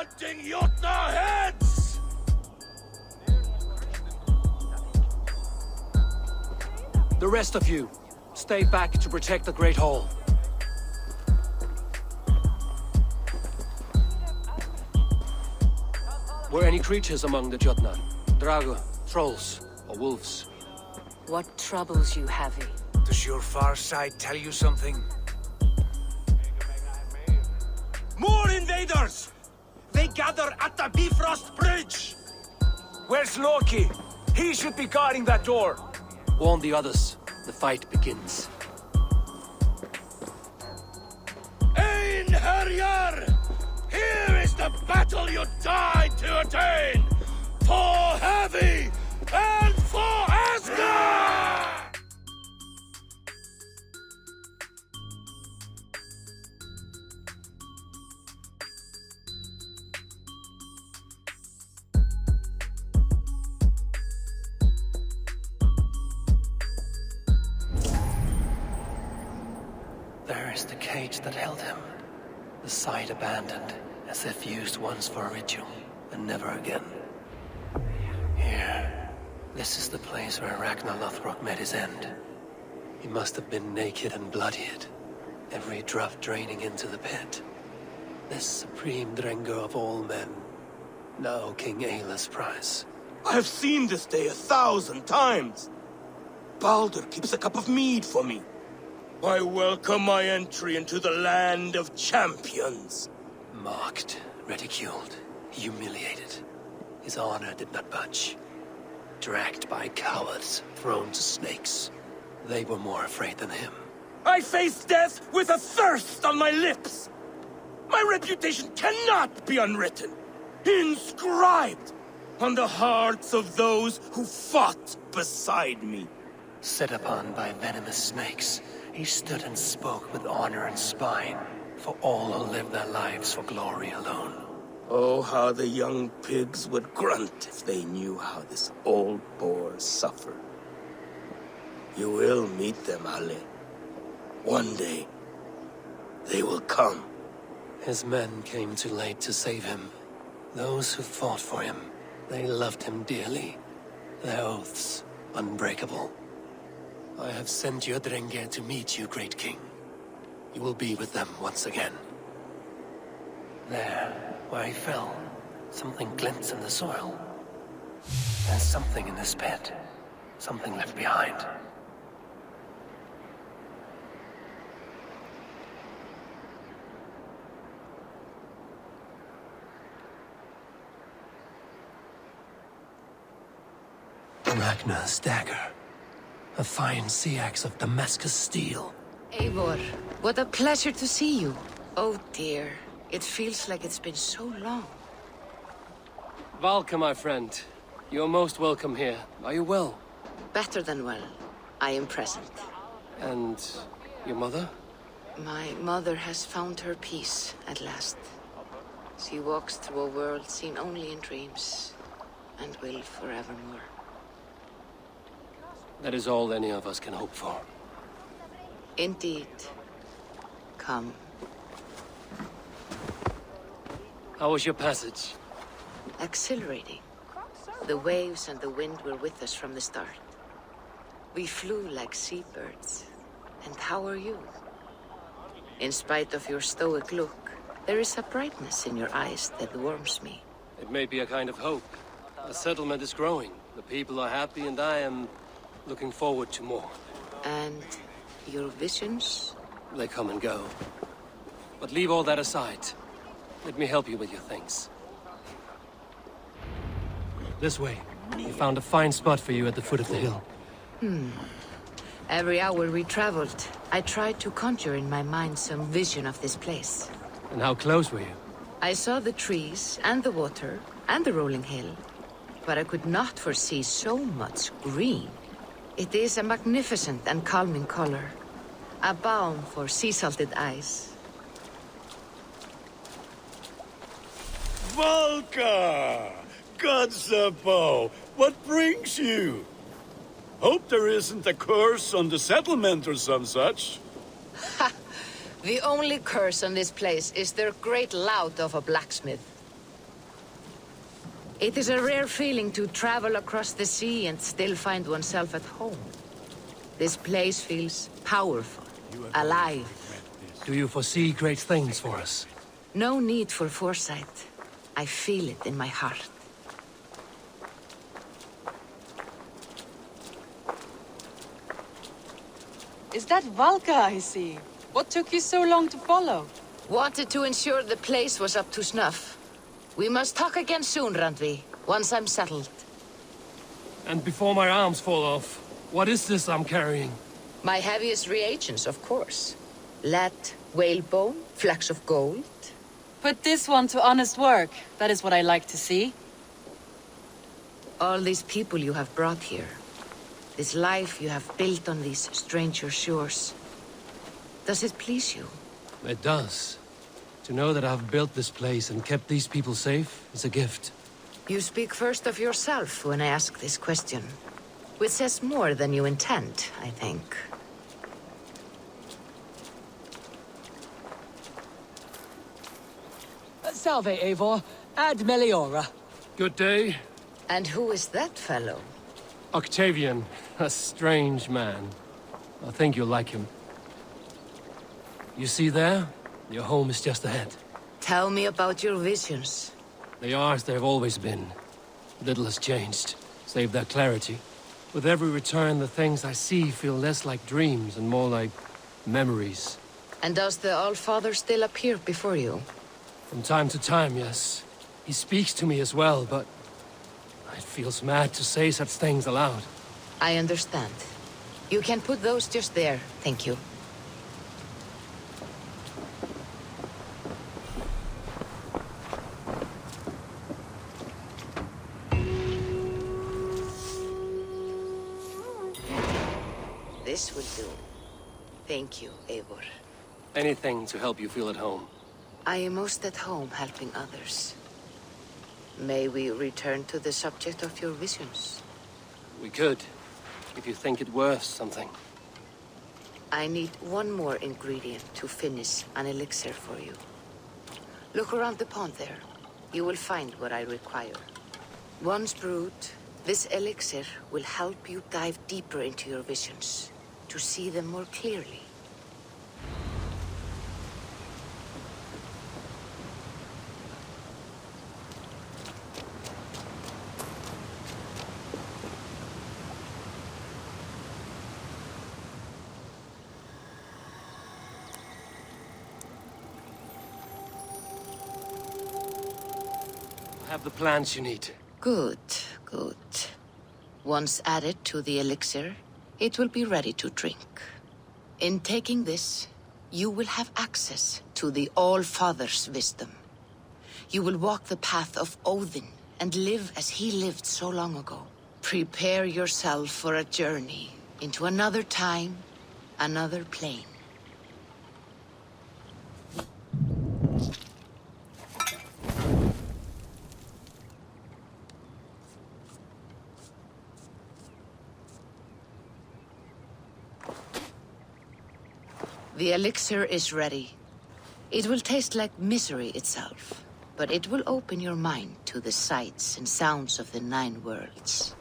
cutting Jotnar heads! The rest of you, stay back to protect the Great Hall. Were any creatures among the Jotnar? Drago, trolls, or wolves? What troubles you, Heavy? Does your far side tell you something? More invaders! They gather at the Bifrost Bridge! Where's Loki? He should be guarding that door. Warn the others. The fight begins. Einherjar! Here is the battle you died to attain! For Heavy and for ASGARD! There is the cage that held him. The site abandoned, as if used once for a ritual, and never again. Here. This is the place where Ragnar Lothbrok met his end. He must have been naked and bloodied, every drop draining into the pit. This supreme Drengur of all men, now King Ayla's prize. I have seen this day 1,000 times. Baldur keeps a cup of mead for me. I welcome my entry into the land of champions. Mocked, ridiculed, humiliated. His honor did not budge. Dragged by cowards, thrown to snakes. They were more afraid than him. I face death with a thirst on my lips. My reputation cannot be unwritten. Inscribed on the hearts of those who fought beside me. Set upon by venomous snakes, he stood and spoke with honor and spine, for all who live their lives for glory alone. Oh, how the young pigs would grunt if they knew how this old boar suffered. You will meet them, Ale. One day, they will come. His men came too late to save him. Those who fought for him, they loved him dearly. Their oaths, unbreakable. I have sent your Drengir to meet you, great king. You will be with them once again. There, where he fell, something glints in the soil. There's something in this pit. Something left behind. Ragnar's dagger. A fine sea axe of Damascus steel. Eivor, what a pleasure to see you. Oh dear, it feels like it's been so long. Valka, my friend. You're most welcome here. Are you well? Better than well. I am present. And your mother? My mother has found her peace at last. She walks through a world seen only in dreams, and will forevermore. That is all any of us can hope for. Indeed. Come. How was your passage? Exhilarating. The waves and the wind were with us from the start. We flew like seabirds. And how are you? In spite of your stoic look, there is a brightness in your eyes that warms me. It may be a kind of hope. The settlement is growing. The people are happy and I am looking forward to more. And your visions? They come and go. But leave all that aside. Let me help you with your things. This way. We found a fine spot for you at the foot of the hill. Every hour we traveled, I tried to conjure in my mind some vision of this place. And how close were you? I saw the trees, and the water, and the rolling hill. But I could not foresee so much green. It is a magnificent and calming color. A balm for sea-salted eyes. Valka! Godsapo! What brings you? Hope there isn't a curse on the settlement or some such. The only curse on this place is their great lout of a blacksmith. It is a rare feeling to travel across the sea and still find oneself at home. This place feels powerful, alive. Do you foresee great things for us? No need for foresight. I feel it in my heart. Is that Valka I see? What took you so long to follow? Wanted to ensure the place was up to snuff. We must talk again soon, Randvi, once I'm settled. And before my arms fall off, what is this I'm carrying? My heaviest reagents, of course. Lead, whalebone, flecks of gold. Put this one to honest work. That is what I like to see. All these people you have brought here. This life you have built on these stranger shores. Does it please you? It does. To know that I've built this place and kept these people safe is a gift. You speak first of yourself when I ask this question. Which says more than you intend, I think. Salve, Eivor. Ad Meliora. Good day. And who is that fellow? Octavian, a strange man. I think you'll like him. You see there? Your home is just ahead. Tell me about your visions. They are as they've always been. Little has changed, save their clarity. With every return, the things I see feel less like dreams and more like memories. And does the All-Father still appear before you? From time to time, yes. He speaks to me as well, but it feels mad to say such things aloud. I understand. You can put those just there, thank you. This will do. Thank you, Eivor. Anything to help you feel at home. I am most at home helping others. May we return to the subject of your visions? We could, if you think it worth something. I need one more ingredient to finish an elixir for you. Look around the pond there. You will find what I require. Once brewed, this elixir will help you dive deeper into your visions, to see them more clearly. I have the plants you need. Good, good. Once added to the elixir, it will be ready to drink. In taking this, you will have access to the All-Father's wisdom. You will walk the path of Odin and live as he lived so long ago. Prepare yourself for a journey into another time, another plane. The elixir is ready. It will taste like misery itself, but it will open your mind to the sights and sounds of the 9 worlds.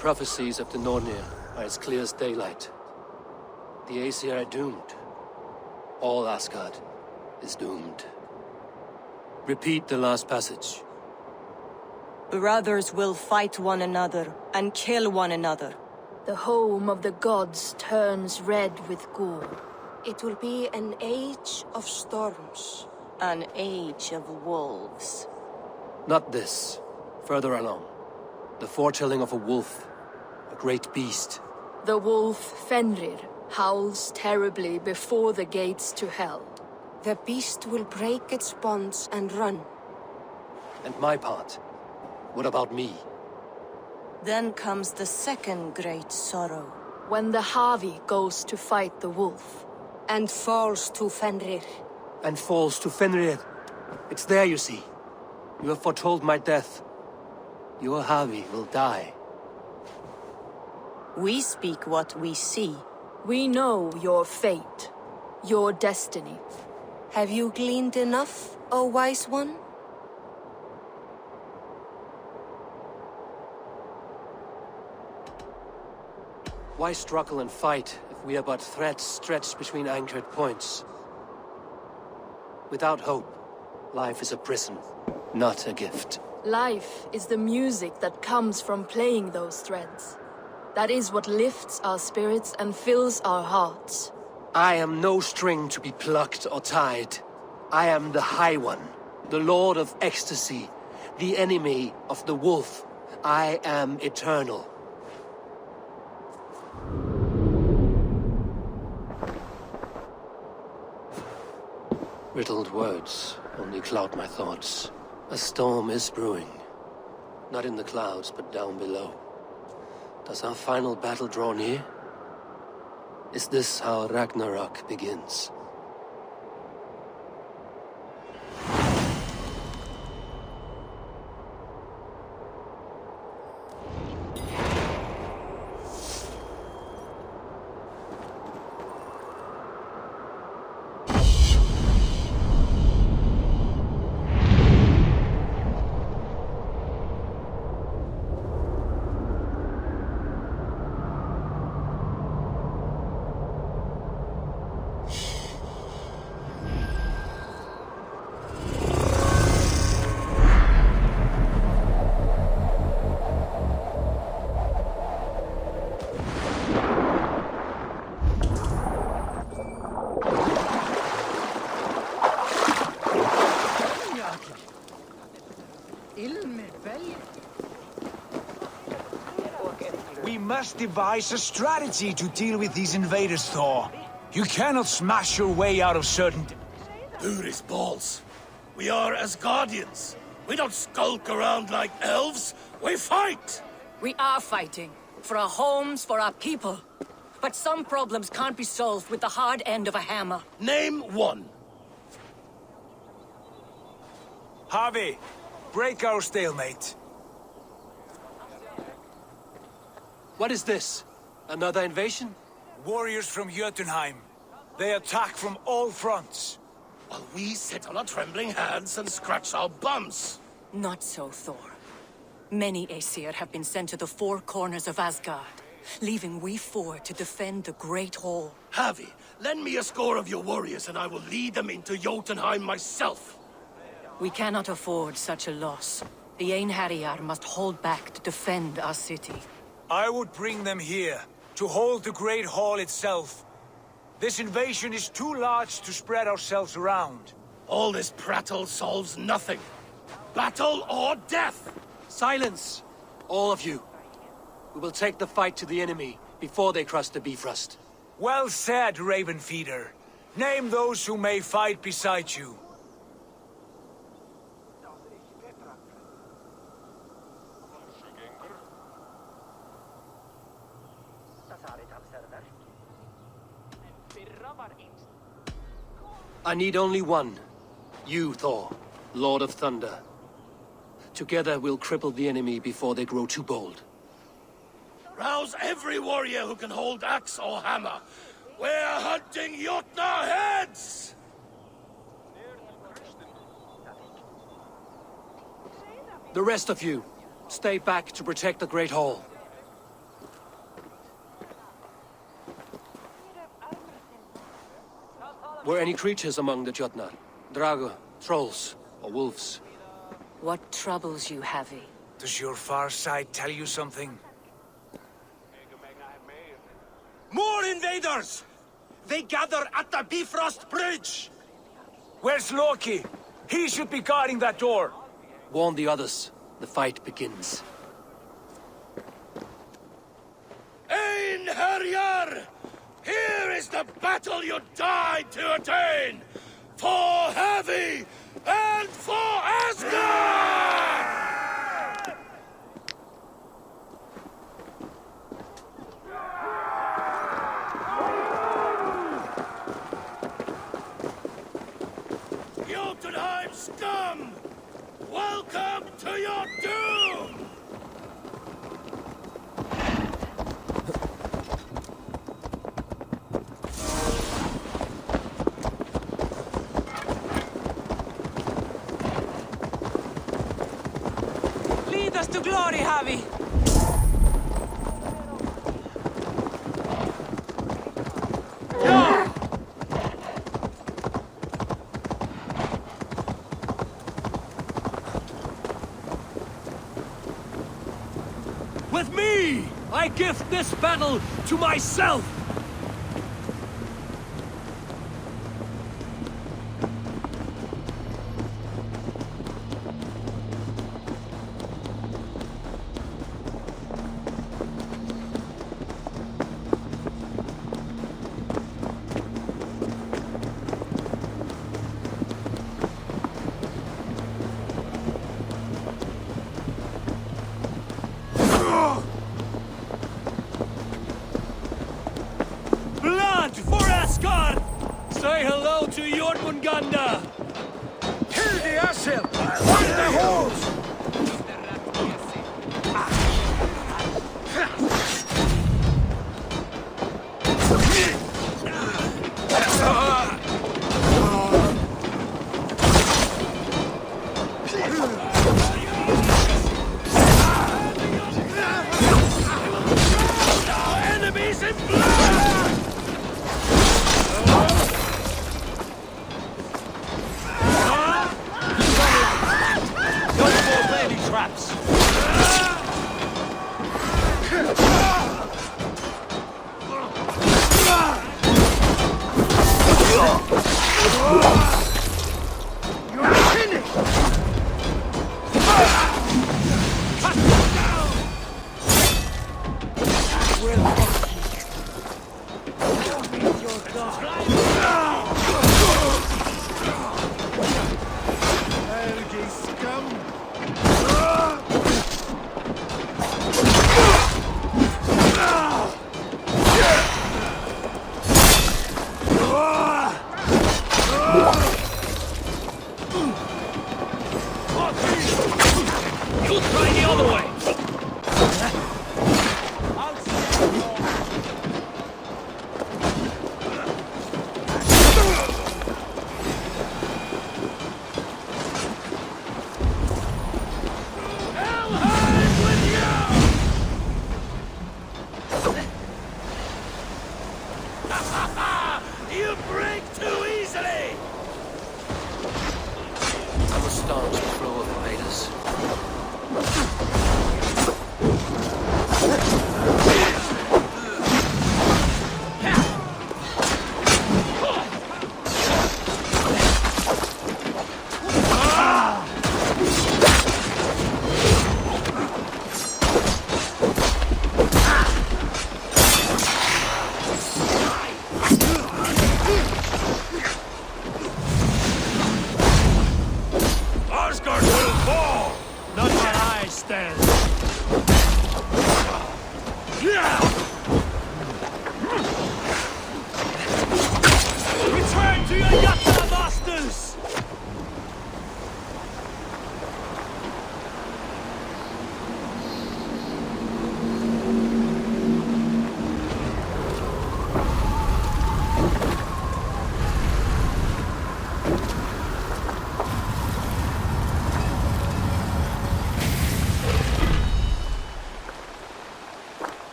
prophecies of the Nornir are as clear as daylight. The Aesir are doomed. All Asgard is doomed. Repeat the last passage. Brothers will fight one another and kill one another. The home of the gods turns red with gore. It will be an age of storms. An age of wolves. Not this. Further along. The foretelling of a wolf. A great beast. The wolf Fenrir howls terribly before the gates to hell. The beast will break its bonds and run. And my part? What about me? Then comes the second great sorrow. When the Havi goes to fight the wolf. And falls to Fenrir. And falls to Fenrir. It's there, you see. You have foretold my death. Your Havi will die. We speak what we see. We know your fate. Your destiny. Have you gleaned enough, O wise one? Why struggle and fight if we are but threads stretched between anchored points? Without hope, life is a prison, not a gift. Life is the music that comes from playing those threads. That is what lifts our spirits and fills our hearts. I am no string to be plucked or tied. I am the High One, the Lord of Ecstasy, the enemy of the wolf. I am eternal. Riddled words only cloud my thoughts. A storm is brewing. Not in the clouds, but down below. Does our final battle draw near? Is this how Ragnarok begins? We must devise a strategy to deal with these invaders, Thor. You cannot smash your way out of certain... Uri's balls. We are Asgardians. We don't skulk around like elves. We fight! We are fighting. For our homes, for our people. But some problems can't be solved with the hard end of a hammer. Name one. Havi, break our stalemate. What is this? Another invasion? Warriors from Jotunheim. They attack from all fronts. While we sit on our trembling hands and scratch our bums. Not so, Thor. Many Aesir have been sent to the four corners of Asgard, leaving we four to defend the Great Hall. Havi, lend me a score of your warriors and I will lead them into Jotunheim myself. We cannot afford such a loss. The Einherjar must hold back to defend our city. I would bring them here, to hold the Great Hall itself. This invasion is too large to spread ourselves around. All this prattle solves nothing. Battle or death! Silence! All of you. We will take the fight to the enemy before they cross the Bifrost. Well said, Ravenfeeder. Name those who may fight beside you. I need only one. You, Thor, Lord of Thunder. Together we'll cripple the enemy before they grow too bold. Rouse every warrior who can hold axe or hammer. We're hunting Jotnar heads! The rest of you, stay back to protect the Great Hall. Were any creatures among the Jotnar? Drago, trolls, or wolves? What troubles you, Havi? Does your far side tell you something? More invaders! They gather at the Bifrost Bridge! Where's Loki? He should be guarding that door. Warn the others. The fight begins. Einherjar! Here is the battle you died to attain! For Havi and for ASGARD! Jotunheim scum! Welcome to your doom! Lead us to glory, Havi! With me! I gift this battle to myself! Blood for ASGARD! Say hello to Jormungandr! Kill the asshole! Find the holes! Enemies in blood! No more baby traps! You're finished! You'll try the other way! You break too easily! I'm a staunch pro of invaders. ASGARD will fall! Not while I stand! Return to your Jotnar masters!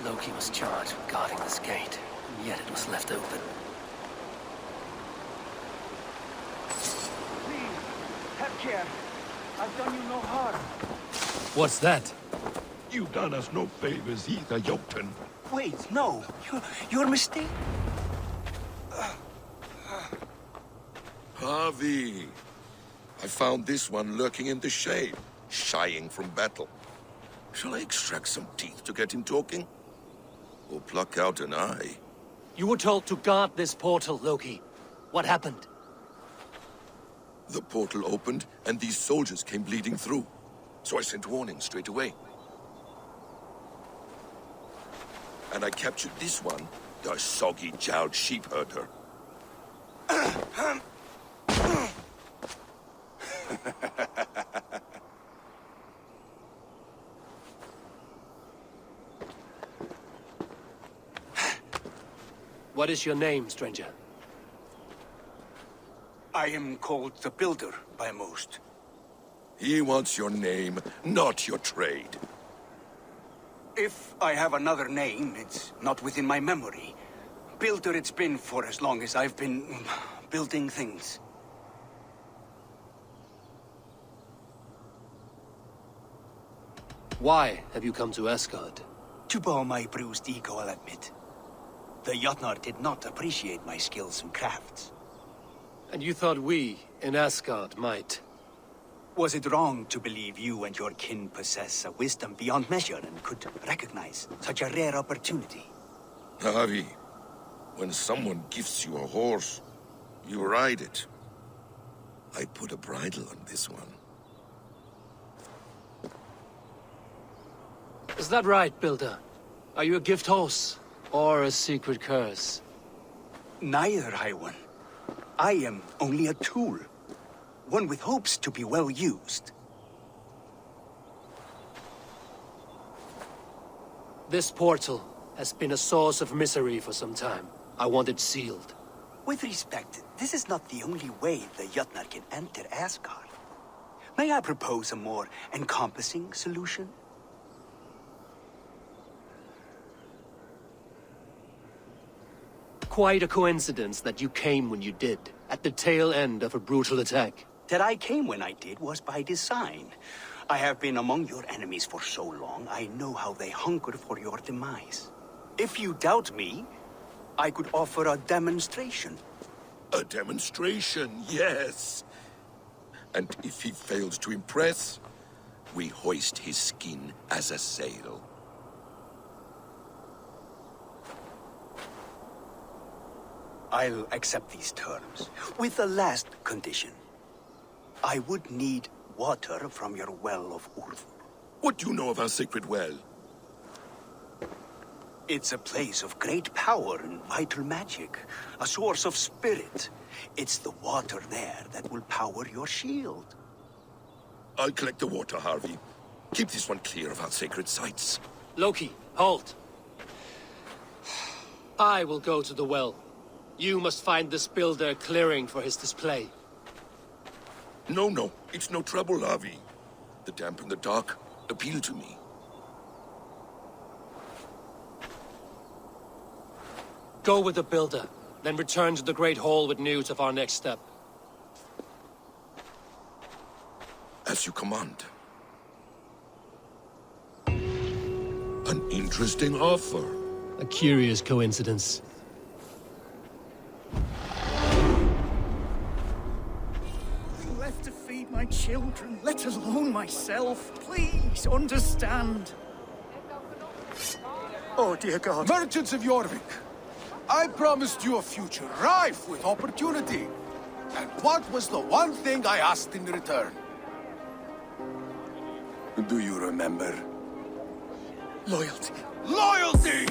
Loki was charged with guarding this gate, and yet it was left open. care. I've done you no harm. What's that? You've done us no favors either, Jotun. Wait, no. You're mistaken. Harvey! I found this one lurking in the shade, shying from battle. Shall I extract some teeth to get him talking? Or pluck out an eye? You were told to guard this portal, Loki. What happened? The portal opened, and these soldiers came bleeding through. So I sent warning straight away. And I captured this one, the soggy-jowled sheep herder. What is your name, stranger? I am called the Builder by most. He wants your name, not your trade. If I have another name, it's not within my memory. Builder it's been for as long as I've been building things. Why have you come to Asgard? To bow my bruised ego, I'll admit. The Jotnar did not appreciate my skills and crafts. And you thought we, in Asgard, might? Was it wrong to believe you and your kin possess a wisdom beyond measure and could recognize such a rare opportunity? Harvey, when someone gifts you a horse, you ride it. I put a bridle on this one. Is that right, Builder? Are you a gift horse? Or a secret curse? Neither, High One. I am only a tool. One with hopes to be well used. This portal has been a source of misery for some time. I want it sealed. With respect, this is not the only way the Jotnar can enter Asgard. May I propose a more encompassing solution? Quite a coincidence that you came when you did, at the tail end of a brutal attack. That I came when I did was by design. I have been among your enemies for so long, I know how they hunger for your demise. If you doubt me, I could offer a demonstration. A demonstration, yes. And if he fails to impress, we hoist his skin as a sail. I'll accept these terms, with the last condition. I would need water from your well of Urvur. What do you know of our sacred well? It's a place of great power and vital magic, a source of spirit. It's the water there that will power your shield. I'll collect the water, Harvey. Keep this one clear of our sacred sites. Loki, halt! I will go to the well. You must find this builder clearing for his display. No, it's no trouble, Harvey. The damp and the dark appeal to me. Go with the builder, then return to the Great Hall with news of our next step. As you command. An interesting offer. A curious coincidence. Left to feed my children, let alone myself. Please understand. Oh, dear God. Merchants of Jorvik, I promised you a future rife with opportunity. And what was the one thing I asked in return? Do you remember? Loyalty. Loyalty!